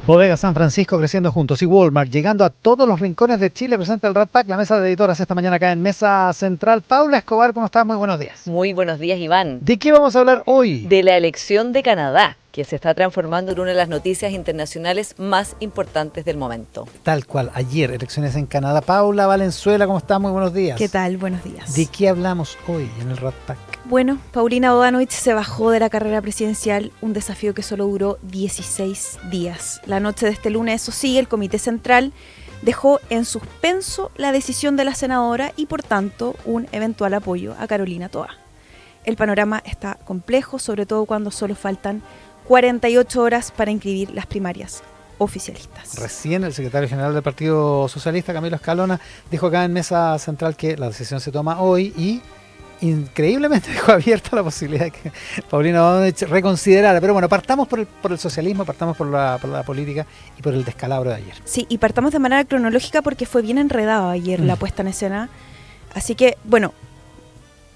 Bodega San Francisco creciendo juntos y Walmart llegando a todos los rincones de Chile. Presenta el Rat Pack, la mesa de editoras esta mañana acá en Mesa Central. Paula Escobar, ¿cómo estás? Muy buenos días. Muy buenos días, Iván. ¿De qué vamos a hablar hoy? De la elección de Canadá, que se está transformando en una de las noticias internacionales más importantes del momento. Tal cual, ayer, elecciones en Canadá. Paula Valenzuela, ¿cómo estás? Muy buenos días. ¿Qué tal? Buenos días. ¿De qué hablamos hoy en el Rat Pack? Bueno, Paulina Bodanovich se bajó de la carrera presidencial, un desafío que solo duró 16 días. La noche de este lunes, eso sí, el Comité Central dejó en suspenso la decisión de la senadora y, por tanto, un eventual apoyo a Carolina Toá. El panorama está complejo, sobre todo cuando solo faltan 48 horas para inscribir las primarias oficialistas. Recién el secretario general del Partido Socialista, Camilo Escalona, dijo acá en Mesa Central que la decisión se toma hoy y increíblemente dejó abierta la posibilidad de que Paulina Bodanovich reconsiderara. Pero bueno, partamos por el socialismo, partamos por la política y por el descalabro de ayer. Sí, y partamos de manera cronológica porque fue bien enredada ayer la puesta en escena. Así que, bueno,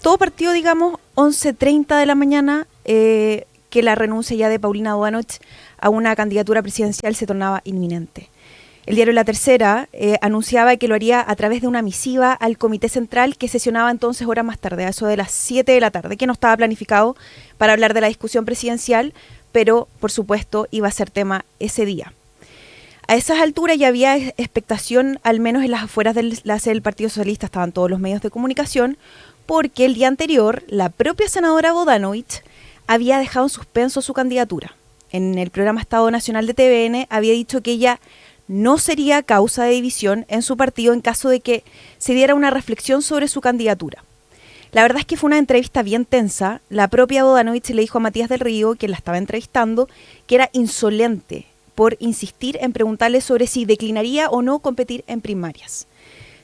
todo partió, digamos, 11:30 de la mañana, que la renuncia ya de Paulina Bodanovich a una candidatura presidencial se tornaba inminente. El diario La Tercera anunciaba que lo haría a través de una misiva al Comité Central que sesionaba entonces horas más tarde, a eso de las 7 de la tarde, que no estaba planificado para hablar de la discusión presidencial, pero por supuesto iba a ser tema ese día. A esas alturas ya había expectación, al menos en las afueras de la sede del Partido Socialista, estaban todos los medios de comunicación, porque el día anterior la propia senadora Bodanovich había dejado en suspenso su candidatura. En el programa Estado Nacional de TVN había dicho que ella no sería causa de división en su partido en caso de que se diera una reflexión sobre su candidatura. La verdad es que fue una entrevista bien tensa. La propia Bodanovich le dijo a Matías del Río, quien la estaba entrevistando, que era insolente por insistir en preguntarle sobre si declinaría o no competir en primarias.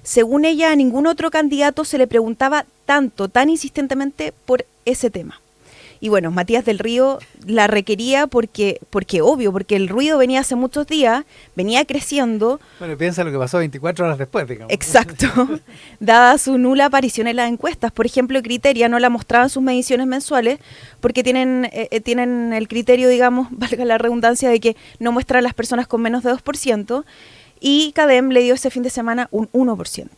Según ella, a ningún otro candidato se le preguntaba tan insistentemente por ese tema. Y bueno, Matías del Río la requería porque el ruido venía hace muchos días, venía creciendo. Bueno, piensa lo que pasó 24 horas después, digamos. Exacto. Dada su nula aparición en las encuestas. Por ejemplo, Criteria no la mostraba en sus mediciones mensuales porque tienen el criterio, digamos, valga la redundancia, de que no muestra a las personas con menos de 2%, y CADEM le dio ese fin de semana un 1%.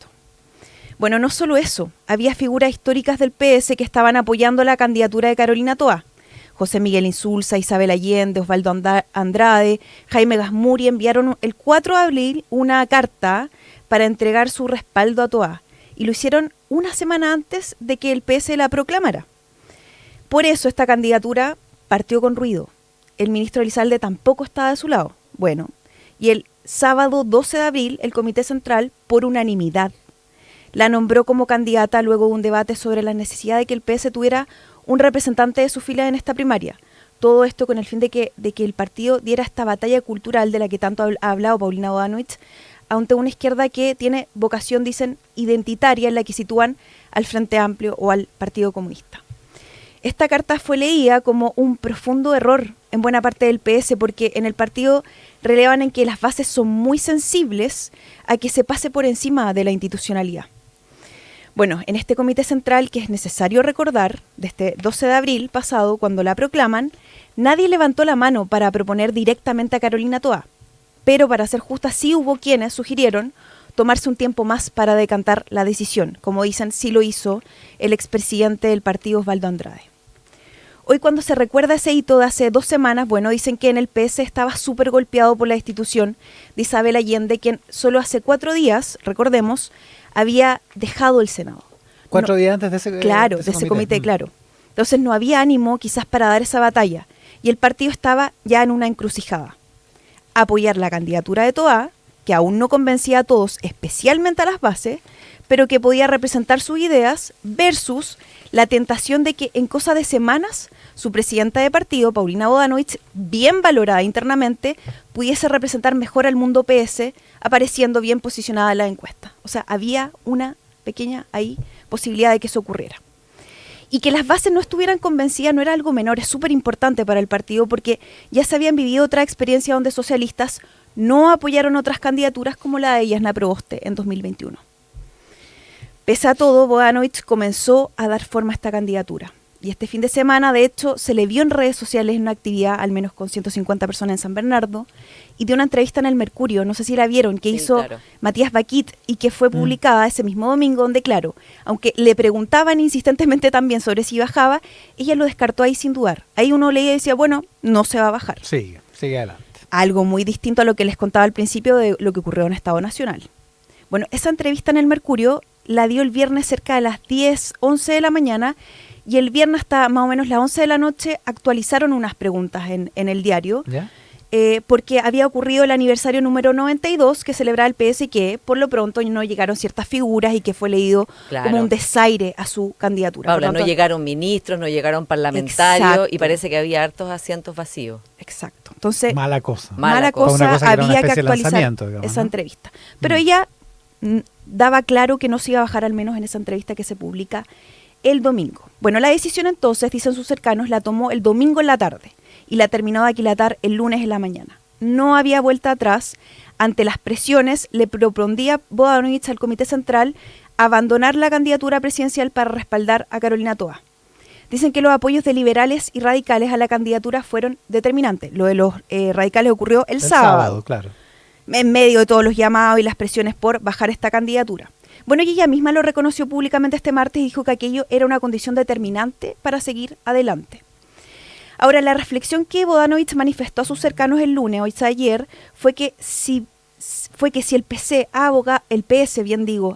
Bueno, no solo eso, había figuras históricas del PS que estaban apoyando la candidatura de Carolina Toá. José Miguel Insulza, Isabel Allende, Osvaldo Andrade, Jaime Gazmuri enviaron el 4 de abril una carta para entregar su respaldo a Toá, y lo hicieron una semana antes de que el PS la proclamara. Por eso esta candidatura partió con ruido. El ministro Elizalde tampoco estaba de su lado. Bueno, y el sábado 12 de abril el Comité Central, por unanimidad, la nombró como candidata luego de un debate sobre la necesidad de que el PS tuviera un representante de su fila en esta primaria. Todo esto con el fin de que el partido diera esta batalla cultural de la que tanto ha hablado Paulina Bodanovich ante una izquierda que tiene vocación, dicen, identitaria, en la que sitúan al Frente Amplio o al Partido Comunista. Esta carta fue leída como un profundo error en buena parte del PS porque en el partido relevan en que las bases son muy sensibles a que se pase por encima de la institucionalidad. Bueno, en este Comité Central, que es necesario recordar, desde 12 de abril pasado, cuando la proclaman, nadie levantó la mano para proponer directamente a Carolina Toá. Pero para ser justa, sí hubo quienes sugirieron tomarse un tiempo más para decantar la decisión. Como dicen, sí lo hizo el expresidente del partido, Osvaldo Andrade. Hoy, cuando se recuerda ese hito de hace 2 semanas, bueno, dicen que en el PS estaba súper golpeado por la destitución de Isabel Allende, quien solo hace 4 días, recordemos, había dejado el Senado. 4 días antes de ese comité. Claro, de ese comité, claro. Entonces no había ánimo quizás para dar esa batalla. Y el partido estaba ya en una encrucijada. Apoyar la candidatura de Toá, que aún no convencía a todos, especialmente a las bases, pero que podía representar sus ideas, versus la tentación de que en cosa de semanas su presidenta de partido, Paulina Bodanovich, bien valorada internamente, pudiese representar mejor al mundo PS, apareciendo bien posicionada en la encuesta. O sea, había una pequeña ahí posibilidad de que eso ocurriera. Y que las bases no estuvieran convencidas no era algo menor, es súper importante para el partido porque ya se habían vivido otra experiencia donde socialistas no apoyaron otras candidaturas como la de Yasna Proboste en 2021. Pese a todo, Bodanovich comenzó a dar forma a esta candidatura. Y este fin de semana, de hecho, se le vio en redes sociales en una actividad, al menos con 150 personas en San Bernardo, y dio una entrevista en El Mercurio, no sé si la vieron, que hizo claro. Matías Baquit y que fue publicada ese mismo domingo, donde, claro, aunque le preguntaban insistentemente también sobre si bajaba, ella lo descartó ahí sin dudar. Ahí uno leía y decía, bueno, no se va a bajar. Sigue adelante. Algo muy distinto a lo que les contaba al principio de lo que ocurrió en Estado Nacional. Bueno, esa entrevista en El Mercurio la dio el viernes cerca de las 10, 11 de la mañana, y el viernes hasta más o menos las 11 de la noche actualizaron unas preguntas en el diario, ¿Ya? Porque había ocurrido el aniversario número 92 que celebraba el PS y que por lo pronto no llegaron ciertas figuras y que fue leído como un desaire a su candidatura. Paula, no llegaron ministros, no llegaron parlamentarios. Exacto. Y parece que había hartos asientos vacíos. Exacto. Entonces, mala cosa había que actualizar esa entrevista. Pero ella daba claro que no se iba a bajar, al menos en esa entrevista que se publica el domingo. Bueno, la decisión entonces, dicen sus cercanos, la tomó el domingo en la tarde y la terminó de aquilatar el lunes en la mañana. No había vuelta atrás. Ante las presiones, le propondía Bodanovich al Comité Central abandonar la candidatura presidencial para respaldar a Carolina Toa. Dicen que los apoyos de liberales y radicales a la candidatura fueron determinantes. Lo de los radicales ocurrió el sábado, claro, en medio de todos los llamados y las presiones por bajar esta candidatura. Bueno, y ella misma lo reconoció públicamente este martes y dijo que aquello era una condición determinante para seguir adelante. Ahora, la reflexión que Bodanovich manifestó a sus cercanos el lunes, o sea, ayer, fue que si el PS ha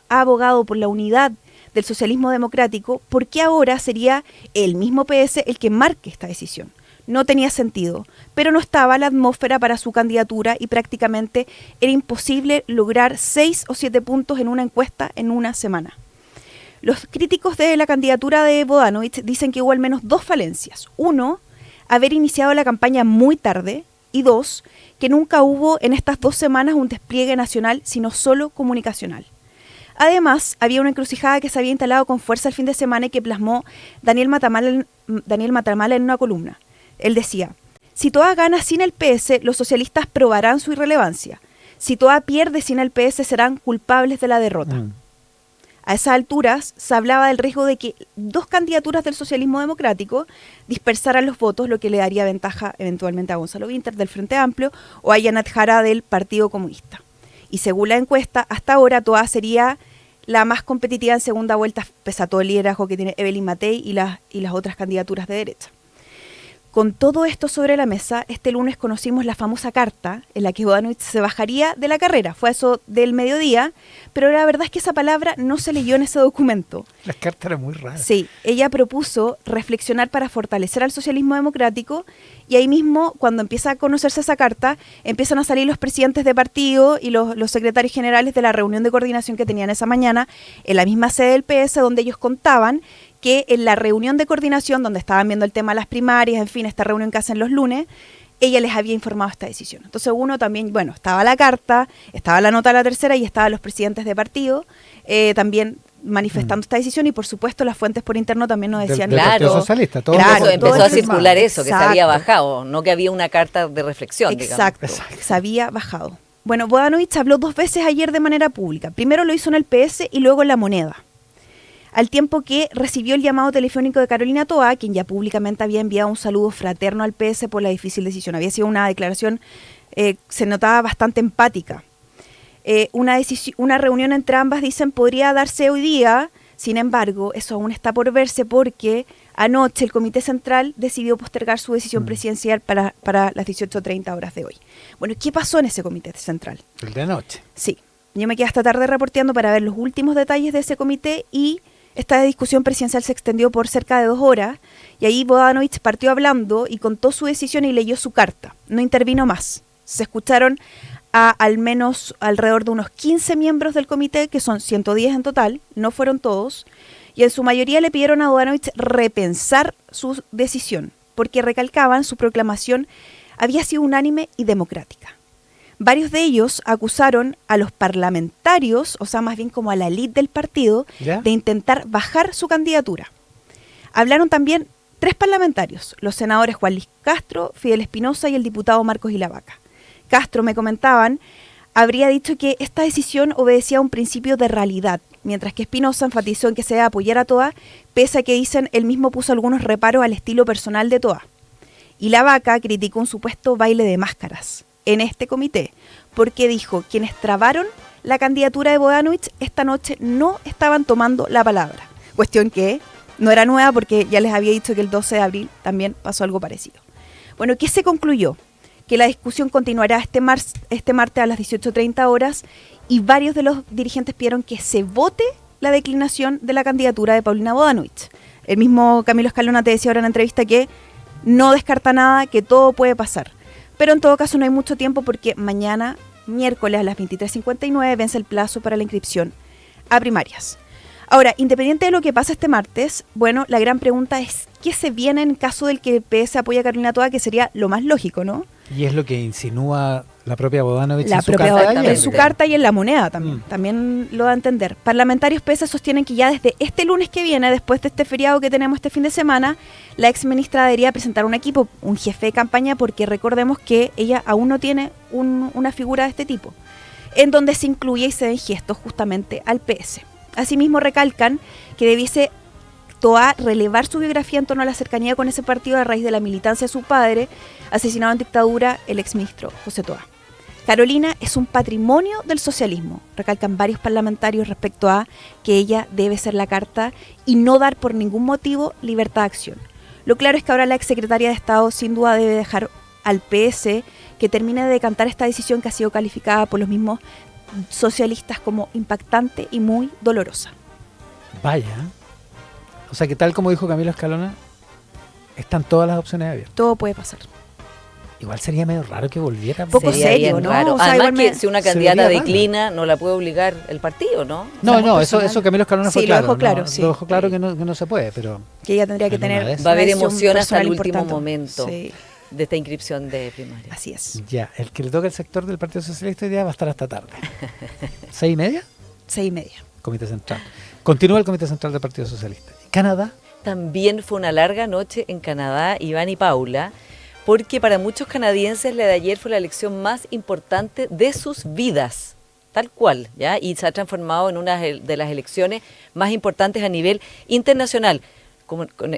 abogado por la unidad del socialismo democrático, ¿por qué ahora sería el mismo PS el que marque esta decisión? No tenía sentido, pero no estaba la atmósfera para su candidatura y prácticamente era imposible lograr 6 o 7 puntos en una encuesta en una semana. Los críticos de la candidatura de Bodanovich dicen que hubo al menos 2 falencias. 1, haber iniciado la campaña muy tarde, y 2, que nunca hubo en estas 2 semanas un despliegue nacional, sino solo comunicacional. Además, había una encrucijada que se había instalado con fuerza el fin de semana y que plasmó Daniel Matamala en una columna. Él decía: si Toa gana sin el PS, los socialistas probarán su irrelevancia. Si Toa pierde sin el PS, serán culpables de la derrota. A esas alturas se hablaba del riesgo de que 2 candidaturas del socialismo democrático dispersaran los votos, lo que le daría ventaja eventualmente a Gonzalo Winter del Frente Amplio o a Yanat Jara del Partido Comunista. Y según la encuesta, hasta ahora Toa sería la más competitiva en segunda vuelta, pese a todo el liderazgo que tiene Evelyn Matei y las otras candidaturas de derecha. Con todo esto sobre la mesa, este lunes conocimos la famosa carta en la que Bodanovich se bajaría de la carrera. Fue eso del mediodía, pero la verdad es que esa palabra no se leyó en ese documento. La carta era muy rara. Sí, ella propuso reflexionar para fortalecer al socialismo democrático y ahí mismo, cuando empieza a conocerse esa carta, empiezan a salir los presidentes de partido y los secretarios generales de la reunión de coordinación que tenían esa mañana en la misma sede del PS, donde ellos contaban que en la reunión de coordinación, donde estaban viendo el tema de las primarias, en fin, esta reunión que hacen los lunes, ella les había informado esta decisión. Entonces uno también, bueno, estaba la carta, estaba la nota de la tercera y estaban los presidentes de partido también manifestando esta decisión y por supuesto las fuentes por interno también nos decían... Del Partido Socialista, todo empezó a circular eso, que se había bajado, no que había una carta de reflexión. Exacto, se había bajado. Bueno, Bodanovich habló 2 veces ayer de manera pública. Primero lo hizo en el PS y luego en La Moneda, al tiempo que recibió el llamado telefónico de Carolina Toa, quien ya públicamente había enviado un saludo fraterno al PS por la difícil decisión. Había sido una declaración, se notaba bastante empática. Una reunión entre ambas, dicen, podría darse hoy día. Sin embargo, eso aún está por verse porque anoche el Comité Central decidió postergar su decisión presidencial para las 18:30 horas de hoy. Bueno, ¿qué pasó en ese Comité Central? El de anoche. Sí, yo me quedé hasta tarde reporteando para ver los últimos detalles de ese comité y esta discusión presidencial se extendió por cerca de 2 horas y ahí Bodanovich partió hablando y contó su decisión y leyó su carta. No intervino más. Se escucharon a al menos alrededor de unos 15 miembros del comité, que son 110 en total, no fueron todos, y en su mayoría le pidieron a Bodanovich repensar su decisión, porque recalcaban su proclamación había sido unánime y democrática. Varios de ellos acusaron a los parlamentarios, o sea, más bien como a la élite del partido, de intentar bajar su candidatura. Hablaron también 3 parlamentarios, los senadores Juan Luis Castro, Fidel Espinosa y el diputado Marcos Ilavaca. Castro, me comentaban, habría dicho que esta decisión obedecía a un principio de realidad, mientras que Espinosa enfatizó en que se debe apoyar a Toa, pese a que dicen él mismo puso algunos reparos al estilo personal de Toa. Y la Vaca criticó un supuesto baile de máscaras en este comité, porque dijo quienes trabaron la candidatura de Bodanovich esta noche no estaban tomando la palabra. Cuestión que no era nueva porque ya les había dicho que el 12 de abril también pasó algo parecido. Bueno, ¿qué se concluyó? Que la discusión continuará este martes a las 18:30 horas y varios de los dirigentes pidieron que se vote la declinación de la candidatura de Paulina Bodanovich. El mismo Camilo Escalona te decía ahora en la entrevista que no descarta nada, que todo puede pasar. Pero en todo caso no hay mucho tiempo porque mañana, miércoles a las 23:59, vence el plazo para la inscripción a primarias. Ahora, independiente de lo que pasa este martes, bueno, la gran pregunta es ¿qué se viene en caso del que el PS apoya a Carolina Toa, que sería lo más lógico, ¿no? Y es lo que insinúa la propia Bodanovich La en su propia carta de en ayer. su carta y en la moneda también. También lo da a entender. Parlamentarios PS sostienen que ya desde este lunes que viene, después de este feriado que tenemos este fin de semana, la ex ministra debería presentar un equipo, un jefe de campaña, porque recordemos que ella aún no tiene una figura de este tipo, en donde se incluye y se den gestos justamente al PS. Asimismo recalcan que debiese Toa relevar su biografía en torno a la cercanía con ese partido a raíz de la militancia de su padre, asesinado en dictadura, el exministro José Toa. Carolina es un patrimonio del socialismo, recalcan varios parlamentarios respecto a que ella debe ser la carta y no dar por ningún motivo libertad de acción. Lo claro es que ahora la exsecretaria de Estado sin duda debe dejar al PS que termine de decantar esta decisión que ha sido calificada por los mismos socialistas como impactante y muy dolorosa. Vaya. O sea que tal como dijo Camilo Escalona, están todas las opciones abiertas. Todo puede pasar. Igual sería medio raro que volviera. Poco Sería serio, bien ¿no? raro. O sea, Además igual que si una se candidata vería raro. declina, no la puede obligar el partido, ¿no? No, personal. eso Camilo Escalona fue Sí, lo claro. dejó claro, ¿no? sí. Lo dejó claro que no se puede, pero Que ella tendría que En una tener de esas. Va a haber una decisión emoción hasta el personal último importante. momento Sí, de esta inscripción de primaria. así es. ya, el que le toca el sector del Partido Socialista hoy día va a estar hasta tarde. 6:30, 6:30. Comité Central. Continúa el Comité Central del Partido Socialista. Canadá, También fue una larga noche en Canadá, Iván y Paula, porque para muchos canadienses la de ayer fue la elección más importante de sus vidas, tal cual, ¿ya? Y se ha transformado en una de las elecciones más importantes a nivel internacional.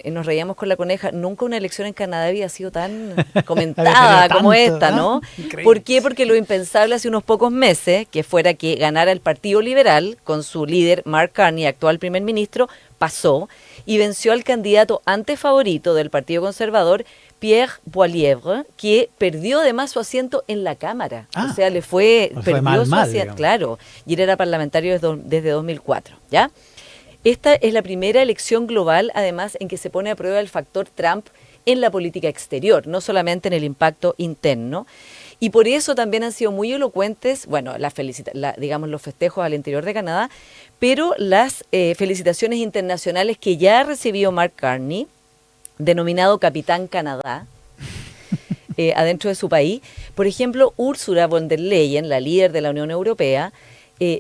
Nos reíamos con la coneja, nunca una elección en Canadá había sido tan comentada Había como tenido esta, tanto, ¿no? Increíble. ¿Por qué? Porque lo impensable hace unos pocos meses, que fuera que ganara el Partido Liberal con su líder Mark Carney, actual primer ministro, pasó y venció al candidato antefavorito del Partido Conservador, Pierre Poilievre, que perdió además su asiento en la Cámara. Ah, o sea, fue perdió mal, su mal, asiento, digamos. claro, y él era parlamentario desde 2004, ¿ya? Esta es la primera elección global, además, en que se pone a prueba el factor Trump en la política exterior, no solamente en el impacto interno. Y por eso también han sido muy elocuentes, bueno, digamos los festejos al interior de Canadá, pero las felicitaciones internacionales que ya recibió Mark Carney, denominado Capitán Canadá, adentro de su país. Por ejemplo, Ursula von der Leyen, la líder de la Unión Europea,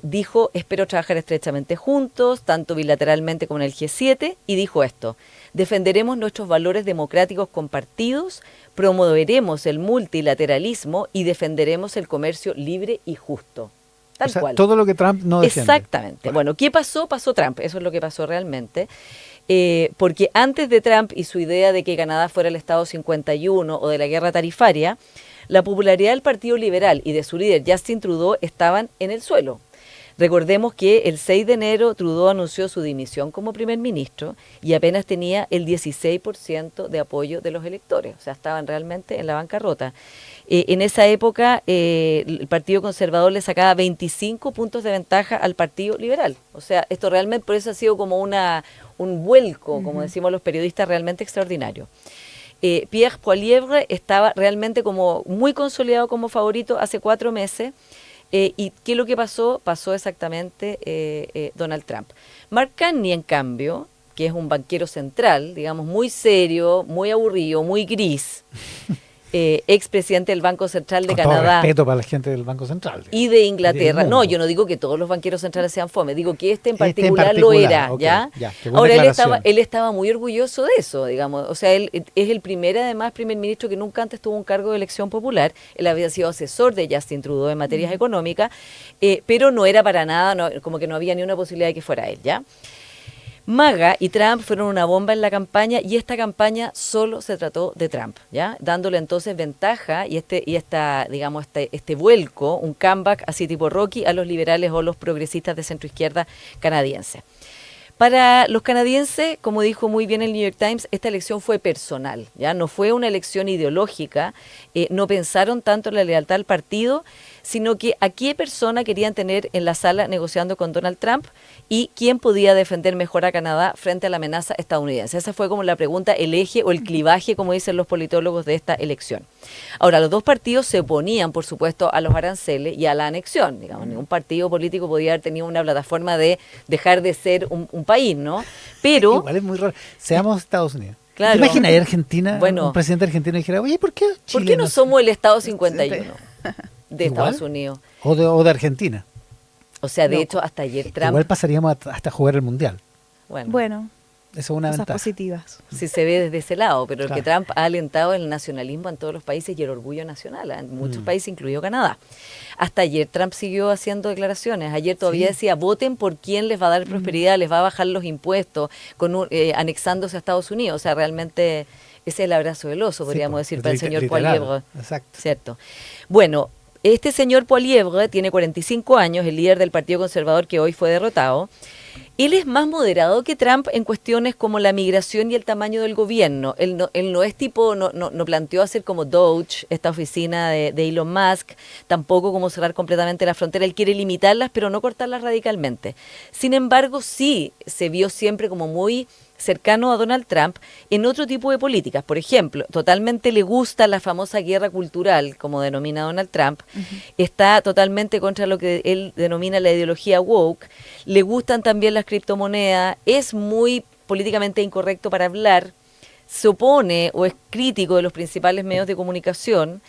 dijo, espero trabajar estrechamente juntos, tanto bilateralmente como en el G7, y dijo esto: defenderemos nuestros valores democráticos compartidos, promoveremos el multilateralismo y defenderemos el comercio libre y justo. Tal o sea, cual. todo lo que Trump no defiende. Exactamente. Bueno, ¿qué pasó? Pasó Trump. Eso es lo que pasó realmente. Porque antes de Trump y su idea de que Canadá fuera el Estado 51 o de la guerra tarifaria, la popularidad del Partido Liberal y de su líder Justin Trudeau estaban en el suelo. Recordemos que el 6 de enero Trudeau anunció su dimisión como primer ministro y apenas tenía el 16% de apoyo de los electores, o sea, estaban realmente en la bancarrota. En esa época el Partido Conservador le sacaba 25 puntos de ventaja al Partido Liberal. O sea, esto realmente por eso ha sido como un vuelco, como decimos los periodistas, realmente extraordinario. Pierre Poilievre estaba realmente como muy consolidado como favorito hace 4 meses. ¿Y qué es lo que pasó? Pasó exactamente Donald Trump. Mark Carney, en cambio, que es un banquero central, digamos, muy serio, muy aburrido, muy gris, expresidente del Banco Central de Con todo Canadá. respeto para la gente del Banco Central. Y de Inglaterra. Del No, mundo. yo no digo que todos los banqueros centrales sean fome, digo que este en Este en particular lo era, ok, ¿ya? qué buena Ahora aclaración. él estaba muy orgulloso de eso, digamos. O sea, él es el además, primer ministro que nunca antes tuvo un cargo de elección popular. Él había sido asesor de Justin Trudeau en materias económicas, pero no era para nada, como que no había ni una posibilidad de que fuera él, ¿ya? MAGA y Trump fueron una bomba en la campaña y esta campaña solo se trató de Trump, ¿ya? Dándole entonces ventaja y este vuelco, un comeback así tipo Rocky a los liberales o los progresistas de centro izquierda canadienses. Para los canadienses, como dijo muy bien el New York Times, esta elección fue personal, ¿ya? No fue una elección ideológica, no pensaron tanto en la lealtad al partido, sino que a qué persona querían tener en la sala negociando con Donald Trump y quién podía defender mejor a Canadá frente a la amenaza estadounidense. Esa fue como la pregunta, el eje o el clivaje, como dicen los politólogos de esta elección. Ahora, los dos partidos se oponían, por supuesto, a los aranceles y a la anexión. Digamos, ningún partido político podía haber tenido una plataforma de dejar de ser un país, ¿no? Pero... Igual es muy raro. Seamos Estados Unidos. Claro. ¿Te imaginas Argentina? Bueno, un presidente argentino dijera, oye, ¿por qué Chile ¿por qué no somos el Estado 51 de Igual. Estados Unidos? O de Argentina. O sea, de No. hecho, hasta ayer Trump... Igual pasaríamos hasta jugar el Mundial. Bueno, Eso es una cosas ventaja. positivas. si se ve desde ese lado, pero el que Claro. Trump ha alentado el nacionalismo en todos los países y el orgullo nacional, en muchos países, incluido Canadá. Hasta ayer Trump siguió haciendo declaraciones. Ayer todavía Sí. decía, voten por quién les va a dar prosperidad, les va a bajar los impuestos, anexándose a Estados Unidos. O sea, realmente ese es el abrazo del oso, podríamos decir, para el señor Literal. Poilievre. Exacto. ¿Cierto? Bueno, este señor Poilievre tiene 45 años, el líder del Partido Conservador que hoy fue derrotado. Él es más moderado que Trump en cuestiones como la migración y el tamaño del gobierno. Él no es tipo, no planteó hacer como Doge, esta oficina de Elon Musk, tampoco como cerrar completamente la frontera. Él quiere limitarlas, pero no cortarlas radicalmente. Sin embargo, sí se vio siempre como muy cercano a Donald Trump en otro tipo de políticas. Por ejemplo, totalmente le gusta la famosa guerra cultural, como denomina Donald Trump, está totalmente contra lo que él denomina la ideología woke, le gustan también las criptomonedas, es muy políticamente incorrecto para hablar, se opone o es crítico de los principales medios de comunicación,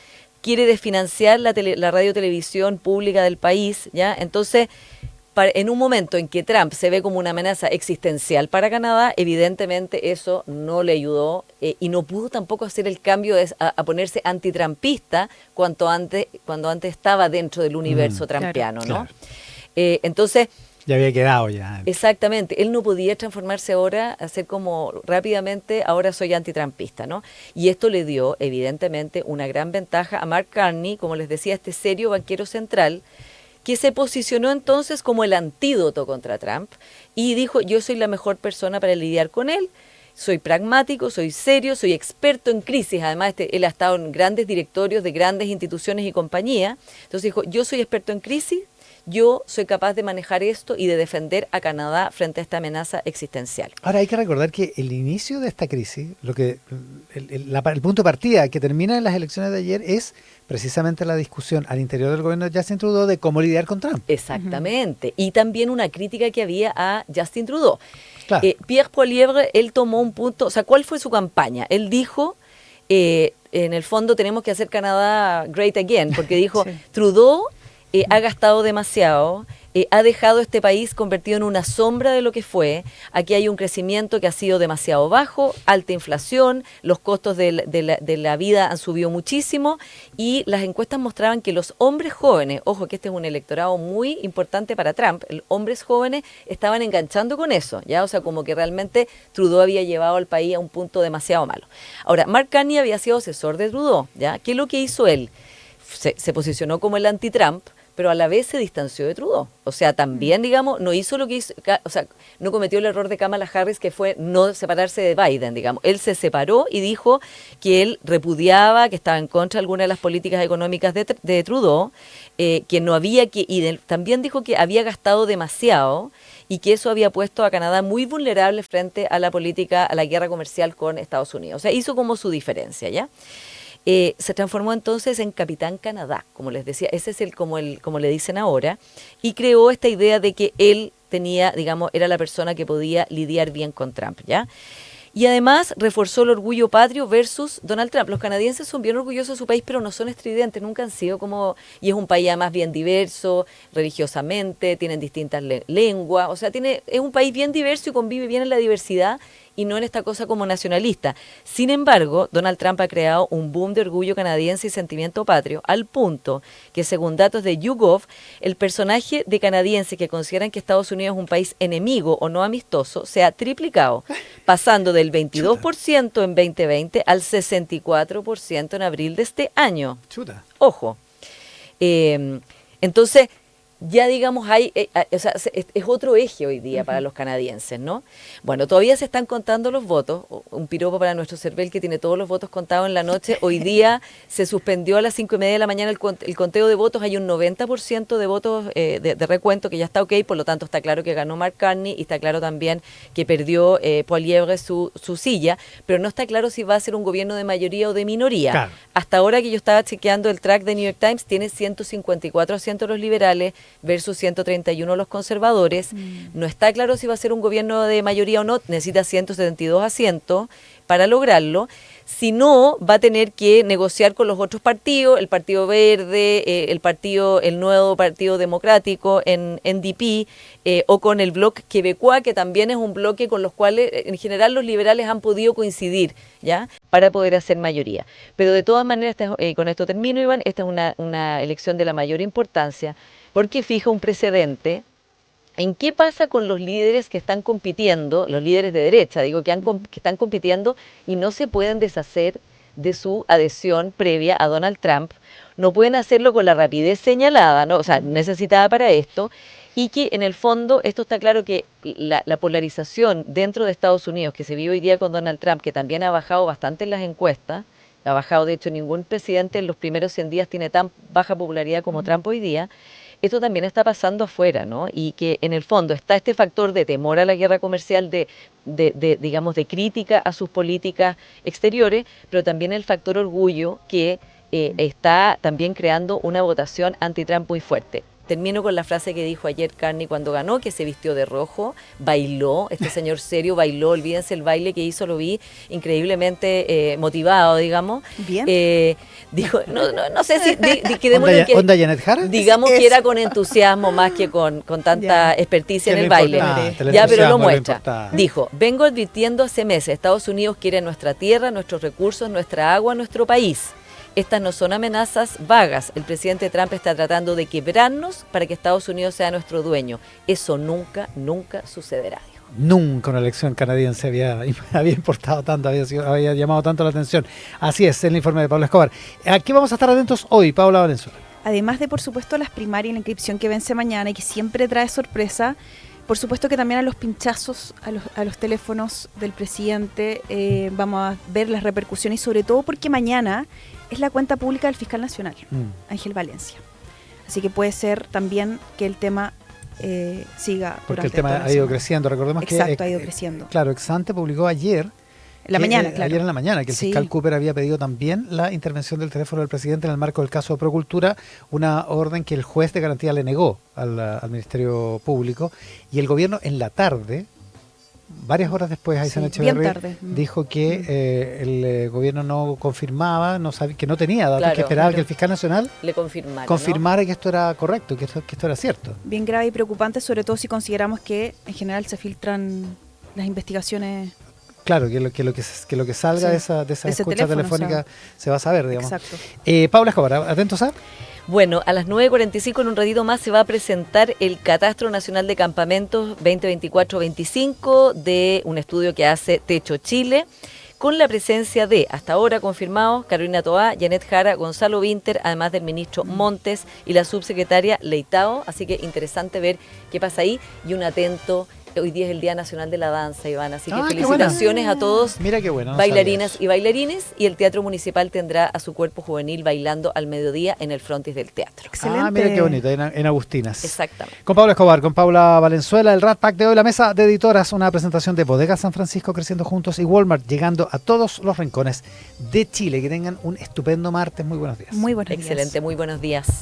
quiere desfinanciar la radio-televisión pública del país, ¿ya? Entonces, en un momento en que Trump se ve como una amenaza existencial para Canadá, evidentemente eso no le ayudó y no pudo tampoco hacer el cambio a ponerse antitrumpista cuando antes estaba dentro del universo trumpiano, ¿no? claro. Entonces, Ya había quedado ya. exactamente, él no podía transformarse ahora, hacer como rápidamente, ahora soy antitrumpista, ¿no? Y esto le dio, evidentemente, una gran ventaja a Mark Carney, como les decía, este serio banquero central, que se posicionó entonces como el antídoto contra Trump y dijo, yo soy la mejor persona para lidiar con él, soy pragmático, soy serio, soy experto en crisis, además él ha estado en grandes directorios de grandes instituciones y compañías, entonces dijo, yo soy experto en crisis, yo soy capaz de manejar esto y de defender a Canadá frente a esta amenaza existencial. Ahora hay que recordar que el inicio de esta crisis, el punto de partida que termina en las elecciones de ayer es precisamente la discusión al interior del gobierno de Justin Trudeau de cómo lidiar con Trump. Exactamente. Y también una crítica que había a Justin Trudeau. Claro. Pierre Poilievre, él tomó un punto, o sea, ¿cuál fue su campaña? Él dijo, en el fondo tenemos que hacer Canadá great again, porque dijo, Sí. Trudeau ha gastado demasiado, ha dejado este país convertido en una sombra de lo que fue. Aquí hay un crecimiento que ha sido demasiado bajo, alta inflación, los costos de la vida han subido muchísimo y las encuestas mostraban que los hombres jóvenes, ojo que este es un electorado muy importante para Trump, los hombres jóvenes estaban enganchando con eso, ¿ya? O sea, como que realmente Trudeau había llevado al país a un punto demasiado malo. Ahora, Mark Carney había sido asesor de Trudeau, ¿ya? ¿Qué es lo que hizo él? Se posicionó como el anti-Trump, pero a la vez se distanció de Trudeau. O sea, también, digamos, no hizo lo que hizo, o sea, no cometió el error de Kamala Harris, que fue no separarse de Biden, digamos. Él se separó y dijo que él repudiaba, que estaba en contra de algunas de las políticas económicas de Trudeau, que no había que, también dijo que había gastado demasiado y que eso había puesto a Canadá muy vulnerable frente a la política, a la guerra comercial con Estados Unidos. O sea, hizo como su diferencia, ¿ya? Se transformó entonces en Capitán Canadá, como les decía, ese es como le dicen ahora, y creó esta idea de que él tenía, digamos, era la persona que podía lidiar bien con Trump, ¿ya? Y además reforzó el orgullo patrio versus Donald Trump. Los canadienses son bien orgullosos de su país, pero no son estridentes, nunca han sido como... Y es un país además bien diverso, religiosamente, tienen distintas lenguas, o sea, es un país bien diverso y convive bien en la diversidad y no en esta cosa como nacionalista. Sin embargo, Donald Trump ha creado un boom de orgullo canadiense y sentimiento patrio, al punto que, según datos de YouGov, el personaje de canadienses que consideran que Estados Unidos es un país enemigo o no amistoso se ha triplicado, pasando del 22% en 2020 al 64% en abril de este año. Chuta. Ojo. Entonces, ya digamos, o sea, es otro eje hoy día para los canadienses, ¿no? Bueno, todavía se están contando los votos, un piropo para nuestro CERVEL que tiene todos los votos contados en la noche. Hoy día se suspendió a las 5:30 de la mañana el conteo de votos, hay un 90% de votos de recuento que ya está ok, por lo tanto está claro que ganó Mark Carney y está claro también que perdió Poilievre su silla, pero no está claro si va a ser un gobierno de mayoría o de minoría. Claro. Hasta ahora que yo estaba chequeando el track de New York Times, tiene 154 asientos los liberales versus 131 los conservadores. No está claro si va a ser un gobierno de mayoría o no, necesita 172 asientos para lograrlo. Si no, va a tener que negociar con los otros partidos, el Partido Verde, el nuevo Partido Democrático, en NDP, o con el Bloc Québécois, que también es un bloque con los cuales en general los liberales han podido coincidir, ¿ya? Para poder hacer mayoría. Pero de todas maneras, con esto termino, Iván, esta es una elección de la mayor importancia, porque fija un precedente en qué pasa con los líderes que están compitiendo, los líderes de derecha, digo, que están compitiendo y no se pueden deshacer de su adhesión previa a Donald Trump, no pueden hacerlo con la rapidez señalada, ¿no? O sea, necesitada para esto, y que en el fondo, esto está claro que la polarización dentro de Estados Unidos que se vive hoy día con Donald Trump, que también ha bajado bastante en las encuestas, ha bajado, de hecho, ningún presidente en los primeros 100 días tiene tan baja popularidad como Trump hoy día. Esto también está pasando afuera, ¿no? Y que en el fondo está este factor de temor a la guerra comercial, digamos, de crítica a sus políticas exteriores, pero también el factor orgullo que está también creando una votación anti-Trump muy fuerte. Termino con la frase que dijo ayer Carney cuando ganó, que se vistió de rojo, bailó, este señor serio bailó, olvídense el baile que hizo, lo vi increíblemente motivado, digamos. Bien. Dijo, no sé si, ¿Onda Janet Jara? Digamos que era con entusiasmo más que con tanta experticia en el baile. Ya, pero lo muestra. Dijo, vengo advirtiendo hace meses, Estados Unidos quiere nuestra tierra, nuestros recursos, nuestra agua, nuestro país. Estas no son amenazas vagas. El presidente Trump está tratando de quebrarnos para que Estados Unidos sea nuestro dueño. Eso nunca sucederá, dijo. Nunca una elección canadiense había importado tanto, había llamado tanto la atención. Así es el informe de Pablo Escobar. Aquí vamos a estar atentos hoy, Paula Valenzuela. Además de, por supuesto, las primarias y la inscripción que vence mañana y que siempre trae sorpresa, por supuesto que también a los pinchazos, a los teléfonos del presidente, vamos a ver las repercusiones y sobre todo porque mañana es la cuenta pública del fiscal nacional, Ángel Valencia. Así que puede ser también que el tema siga. Porque el tema ha ido creciendo, recordemos que... Exacto, ha ido creciendo. Claro, Exante publicó ayer... Ayer en la mañana, que el fiscal Cooper había pedido también la intervención del teléfono del presidente en el marco del caso de Procultura, una orden que el juez de garantía le negó al Ministerio Público, y el gobierno en la tarde, varias horas después, Aysén Echeverría dijo que el gobierno no confirmaba, que no tenía datos, que esperaba que el fiscal nacional le confirmara, ¿no? Que esto era correcto, que esto era cierto. Bien grave y preocupante, sobre todo si consideramos que en general se filtran las investigaciones. Claro, que lo que salga de esa escucha telefónica se va a saber, digamos. Exacto. Paula Escobar, ¿atentos a? Bueno, a las 9:45 en un ratito más se va a presentar el Catastro Nacional de Campamentos 2024-25 de un estudio que hace Techo Chile, con la presencia de, hasta ahora confirmados, Carolina Toá, Janet Jara, Gonzalo Winter, además del ministro Montes y la subsecretaria Leitao. Así que interesante ver qué pasa ahí y un atento. Hoy día es el Día Nacional de la Danza, Iván, así que felicitaciones a todos. Mira qué bueno, bailarinas y bailarines, y el Teatro Municipal tendrá a su cuerpo juvenil bailando al mediodía en el frontis del teatro. Excelente. Mira qué bonito, en Agustinas. Exactamente. Con Paula Escobar, con Paula Valenzuela, el Rat Pack de hoy, la mesa de editoras, una presentación de Bodega San Francisco creciendo juntos y Walmart llegando a todos los rincones de Chile. Que tengan un estupendo martes, muy buenos días. Muy buenos días. Excelente, muy buenos días.